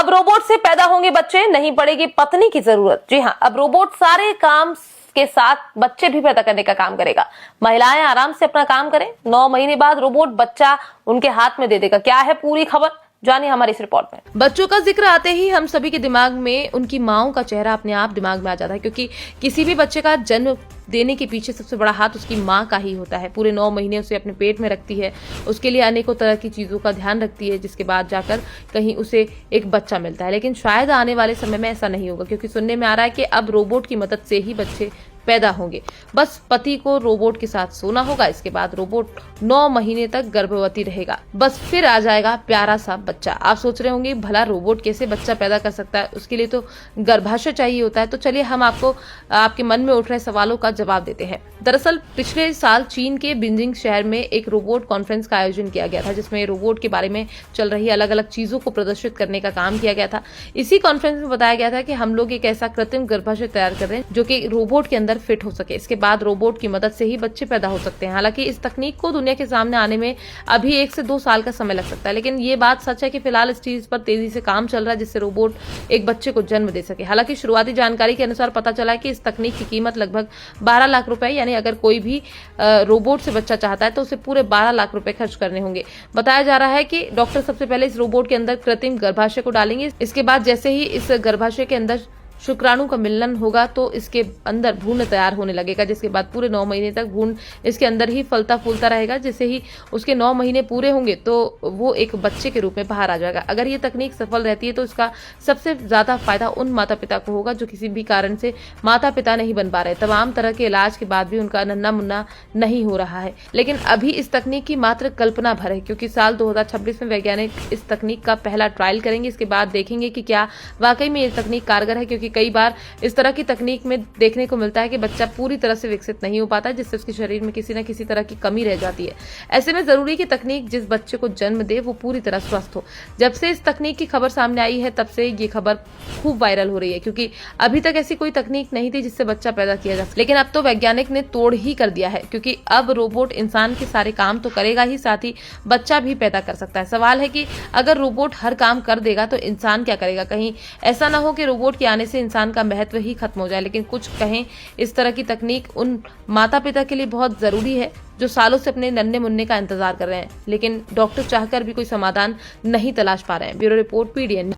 अब रोबोट से पैदा होंगे बच्चे, नहीं पड़ेगी पत्नी की जरूरत। जी हाँ, अब रोबोट सारे काम के साथ बच्चे भी पैदा करने का काम करेगा। महिलाएं आराम से अपना काम करें, 9 महीने बाद रोबोट बच्चा उनके हाथ में दे देगा। क्या है पूरी खबर, जानिए हमारी इस रिपोर्ट में। बच्चों का जिक्र आते ही हम सभी के दिमाग में उनकी माओं का चेहरा अपने आप दिमाग में आ जाता है, क्योंकि किसी भी बच्चे का जन्म देने के पीछे सबसे बड़ा हाथ उसकी माँ का ही होता है। पूरे 9 महीने उसे अपने पेट में रखती है, उसके लिए अनेकों तरह की चीजों का ध्यान रखती है, जिसके बाद जाकर कहीं उसे एक बच्चा मिलता है। लेकिन शायद आने वाले समय में ऐसा नहीं होगा, क्योंकि सुनने में आ रहा है कि अब रोबोट की मदद से ही बच्चे पैदा होंगे। बस पति को रोबोट के साथ सोना होगा, इसके बाद रोबोट 9 महीने तक गर्भवती रहेगा, बस फिर आ जाएगा प्यारा सा बच्चा। आप सोच रहे होंगे भला रोबोट कैसे बच्चा पैदा कर सकता है, उसके लिए तो गर्भाशय चाहिए होता है। तो चलिए हम आपको आपके मन में उठ रहे सवालों का जवाब देते हैं। दरअसल पिछले साल चीन के बीजिंग शहर में एक रोबोट कॉन्फ्रेंस का आयोजन किया गया था, जिसमें रोबोट के बारे में चल रही अलग अलग चीजों को प्रदर्शित करने का काम किया गया था। इसी कॉन्फ्रेंस में बताया गया था कि हम लोग एक ऐसा कृत्रिम गर्भाशय तैयार कर रहे हैं जो कि रोबोट के अंदर फिट हो सके। इसके बाद रोबोट की मदद से ही बच्चे पैदा हो सकते हैं। हालांकि इस तकनीक को दुनिया के सामने आने में अभी 1 से 2 साल का समय लग सकता है, लेकिन ये बात सच है कि फिलहाल इस चीज पर तेजी से काम चल रहा है, जिससे रोबोट एक बच्चे को जन्म दे सके। हालांकि शुरुआती जानकारी के अनुसार पता चला है कि इस तकनीक की कीमत लगभग 12 लाख रुपए, यानी अगर कोई भी रोबोट से बच्चा चाहता है तो उसे पूरे 12 लाख रुपए खर्च करने होंगे। बताया जा रहा है कि डॉक्टर सबसे पहले इस रोबोट के अंदर कृत्रिम गर्भाशय को डालेंगे। इसके बाद जैसे ही इस गर्भाशय के अंदर शुक्राणु का मिलन होगा तो इसके अंदर भ्रूण तैयार होने लगेगा, जिसके बाद पूरे 9 महीने तक भ्रूण इसके अंदर ही फलता फूलता रहेगा। जैसे ही उसके 9 महीने पूरे होंगे तो वो एक बच्चे के रूप में बाहर आ जाएगा। अगर ये तकनीक सफल रहती है तो इसका सबसे ज्यादा फायदा उन माता पिता को होगा जो किसी भी कारण से माता पिता नहीं बन पा रहे। तमाम तरह के इलाज के बाद भी उनका नन्ना मुन्ना नहीं हो रहा है। लेकिन अभी इस तकनीक की मात्र कल्पना भर है, क्योंकि साल 2026 में वैज्ञानिक इस तकनीक का पहला ट्रायल करेंगे। इसके बाद देखेंगे कि क्या वाकई में ये तकनीक कारगर है, क्योंकि कई बार इस तरह की तकनीक में देखने को मिलता है कि बच्चा पूरी तरह से विकसित नहीं हो पाता, जिससे उसके शरीर में किसी न किसी तरह की कमी रह जाती है। ऐसे में जरूरी है कि तकनीक जिस बच्चे को जन्म दे वो पूरी तरह स्वस्थ हो। जब से इस तकनीक की खबर सामने आई है तब से ये खबर खूब वायरल हो रही है, क्योंकि अभी तक ऐसी कोई तकनीक नहीं थी जिससे बच्चा पैदा किया जा सके। लेकिन अब तो वैज्ञानिक ने तोड़ ही कर दिया है, क्योंकि अब रोबोट इंसान के सारे काम तो करेगा ही, साथ ही बच्चा भी पैदा कर सकता है। सवाल है कि अगर रोबोट हर काम कर देगा तो इंसान क्या करेगा? कहीं ऐसा ना हो कि रोबोट के आने से इंसान का महत्व ही खत्म हो जाए। लेकिन कुछ कहें इस तरह की तकनीक उन माता पिता के लिए बहुत जरूरी है जो सालों से अपने नन्हे मुन्ने का इंतजार कर रहे हैं, लेकिन डॉक्टर चाहकर भी कोई समाधान नहीं तलाश पा रहे हैं। Bureau report, PDN।